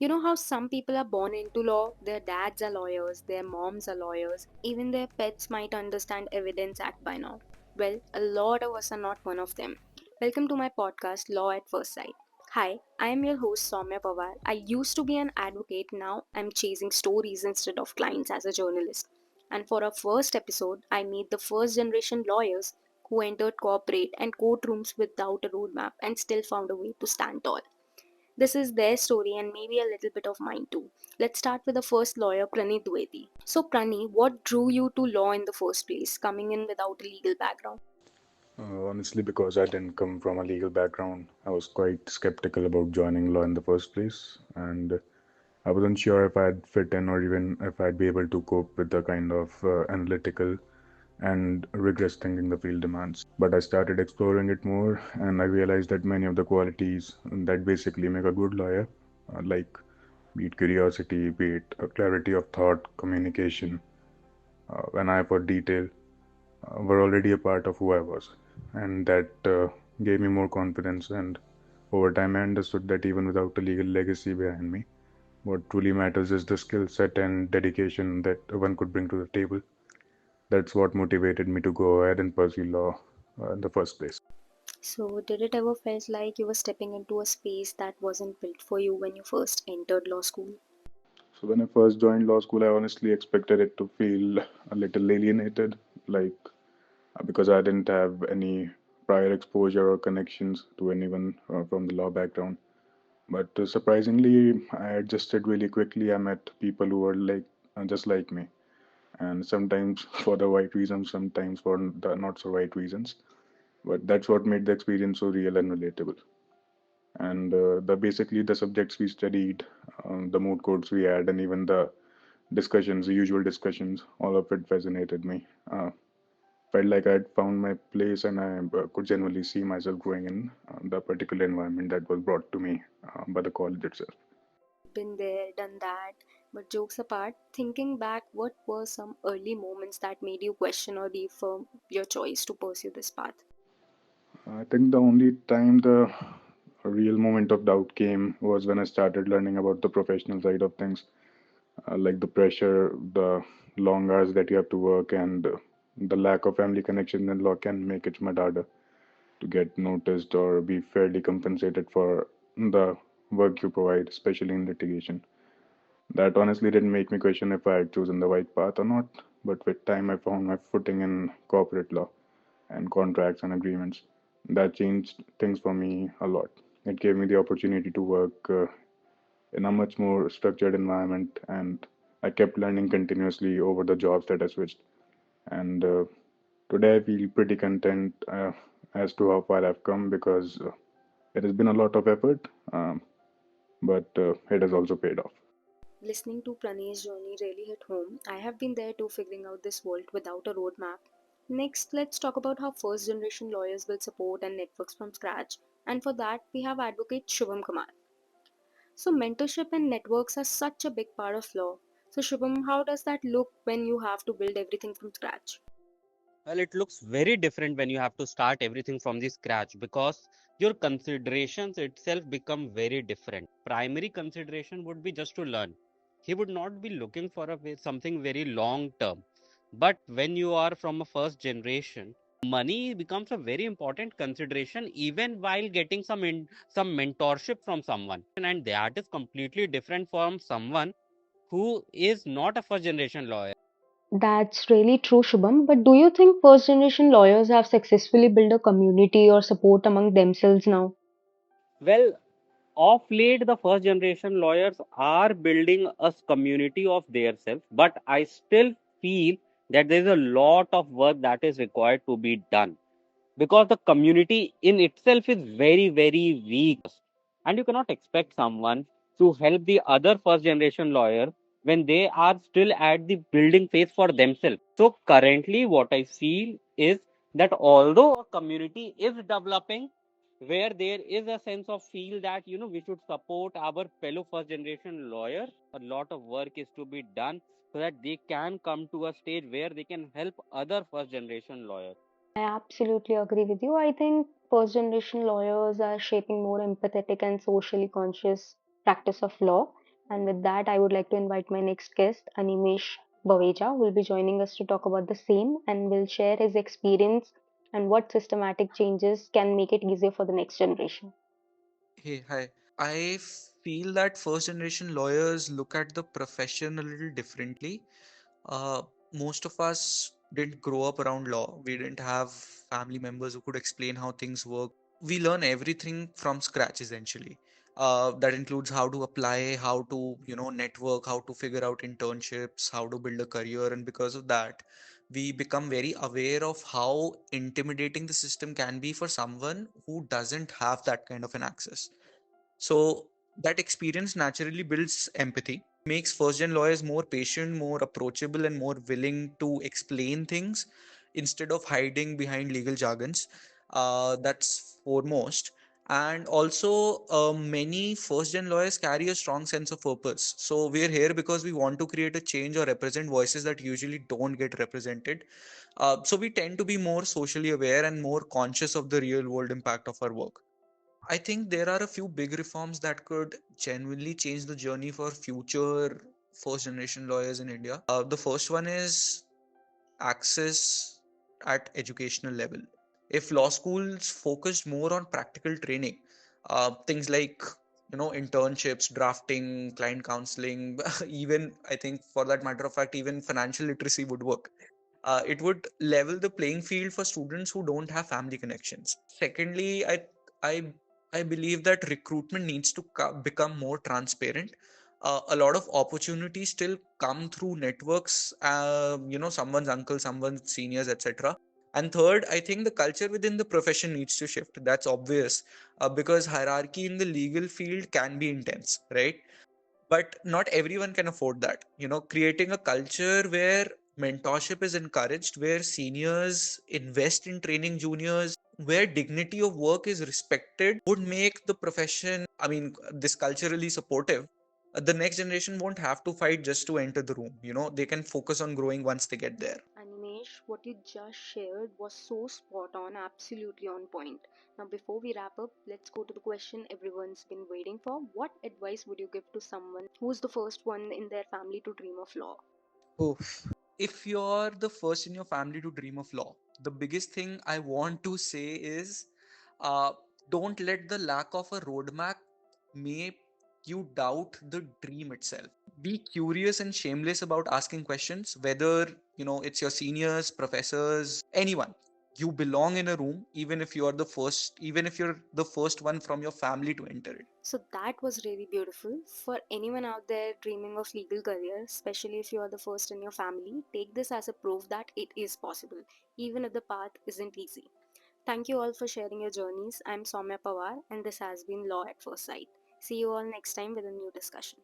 You know how some people are born into law? Their dads are lawyers, their moms are lawyers, even their pets might understand Evidence Act by now. Well, a lot of us are not one of them. Welcome to my podcast, Law at First Sight. Hi, I am your host Somya Panwar. I used to be an advocate, now I'm chasing stories instead of clients as a journalist. And for our first episode, I meet the first generation lawyers who entered corporate and courtrooms without a roadmap and still found a way to stand tall. This is their story and maybe a little bit of mine too. Let's start with the first lawyer, Prani Dwivedi. So, Prani, what drew you to law in the first place, coming in without a legal background? Honestly, because I didn't come from a legal background, I was quite skeptical about joining law in the first place, and I wasn't sure if I'd fit in or even if I'd be able to cope with the kind of analytical and rigorous thinking the field demands. But I started exploring it more, and I realized that many of the qualities that basically make a good lawyer, like be it curiosity, be it a clarity of thought, communication, an eye for detail, were already a part of who I was, and that gave me more confidence. And over time, I understood that even without a legal legacy behind me, what truly matters is the skill set and dedication that one could bring to the table. That's what motivated me to go ahead and pursue law in the first place. So, did it ever felt like you were stepping into a space that wasn't built for you when you first entered law school? So when I first joined law school, I honestly expected it to feel a little alienated, like because I didn't have any prior exposure or connections to anyone from the law background. But surprisingly, I adjusted really quickly. I met people who were like just like me, and sometimes for the right reasons, sometimes for the not so right reasons. But that's what made the experience so real and relatable. And the basically the subjects we studied, the mood courts we had, and even the discussions, the usual discussions, all of it fascinated me. Felt like I'd found my place, and I could genuinely see myself growing in the particular environment that was brought to me by the college itself. Been there, done that. But jokes apart, thinking back, what were some early moments that made you question or reaffirm your choice to pursue this path? I think the only time the real moment of doubt came was when I started learning about the professional side of things, like the pressure, the long hours that you have to work, and the lack of family connection in law can make it much harder to get noticed or be fairly compensated for the work you provide, especially in litigation. That honestly didn't make me question if I had chosen the right path or not, but with time I found my footing in corporate law and contracts and agreements. That changed things for me a lot. It gave me the opportunity to work in a much more structured environment, and I kept learning continuously over the jobs that I switched. And today I feel pretty content as to how far I've come because it has been a lot of effort, but it has also paid off. Listening to Pranay's journey really hit home. I have been there too, figuring out this world without a roadmap. Next, let's talk about how first generation lawyers build support and networks from scratch. And for that, we have advocate Shubham Kumar. So, mentorship and networks are such a big part of law. So, Shubham, how does that look when you have to build everything from scratch? Well, it looks very different when you have to start everything from the scratch because your considerations itself become very different. Primary consideration would be just to learn. He would not be looking for something very long term. But when you are from a first generation, money becomes a very important consideration even while getting some mentorship from someone. And that is completely different from someone who is not a first generation lawyer. That's really true, Shubham. But do you think first generation lawyers have successfully built a community or support among themselves now? Well, of late, the first generation lawyers are building a community of themselves, but I still feel that there is a lot of work that is required to be done because the community in itself is very, very weak. And you cannot expect someone to help the other first generation lawyer when they are still at the building phase for themselves. So, currently, what I feel is that although a community is developing, where there is a sense of feel that we should support our fellow first generation lawyers, a lot of work is to be done so that they can come to a stage where they can help other first generation lawyers. I absolutely agree with you. I think first generation lawyers are shaping more empathetic and socially conscious practice of law. And with that, I would like to invite my next guest, Animesh Baweja, will be joining us to talk about the same and will share his experience and what systematic changes can make it easier for the next generation. Hey, hi. I feel that first generation lawyers look at the profession a little differently. Uh, Most of us didn't grow up around law. We didn't have family members who could explain how things work. We learn everything from scratch essentially. That includes how to apply, how to, network, how to figure out internships, how to build a career. And because of that, we become very aware of how intimidating the system can be for someone who doesn't have that kind of an access. So that experience naturally builds empathy. It makes first gen lawyers more patient, more approachable, and more willing to explain things instead of hiding behind legal jargons. That's foremost. And also, many first gen lawyers carry a strong sense of purpose. So, we're here because we want to create a change or represent voices that usually don't get represented. So, we tend to be more socially aware and more conscious of the real world impact of our work. I think there are a few big reforms that could genuinely change the journey for future first generation lawyers in India. The first one is access at educational level. If law schools focused more on practical training, things like internships, drafting, client counseling, even I think for that matter of fact, even financial literacy would work. It would level the playing field for students who don't have family connections. Secondly, I I believe that recruitment needs to become more transparent. A lot of opportunities still come through networks, someone's uncle, someone's seniors, etc. And third, I think the culture within the profession needs to shift. That's obvious, because hierarchy in the legal field can be intense, right? But not everyone can afford that. Creating a culture where mentorship is encouraged, where seniors invest in training juniors, where dignity of work is respected would make the profession, I mean, this culturally supportive. The next generation won't have to fight just to enter the room. They can focus on growing once they get there. Animesh, what you just shared was so spot on, absolutely on point. Now, before we wrap up, let's go to the question everyone's been waiting for. What advice would you give to someone who's the first one in their family to dream of law? Oof. If you're the first in your family to dream of law, the biggest thing I want to say is, uh, don't let the lack of a roadmap make you doubt the dream itself. Be curious and shameless about asking questions, whether it's your seniors, professors, anyone. You belong in a room, even if you're the first one from your family to enter it. So that was really beautiful. For anyone out there dreaming of legal career, especially if you are the first in your family, take this as a proof that it is possible, even if the path isn't easy. Thank you all for sharing your journeys. I'm Somya Pawar, and this has been Law at First Sight. See you all next time with a new discussion.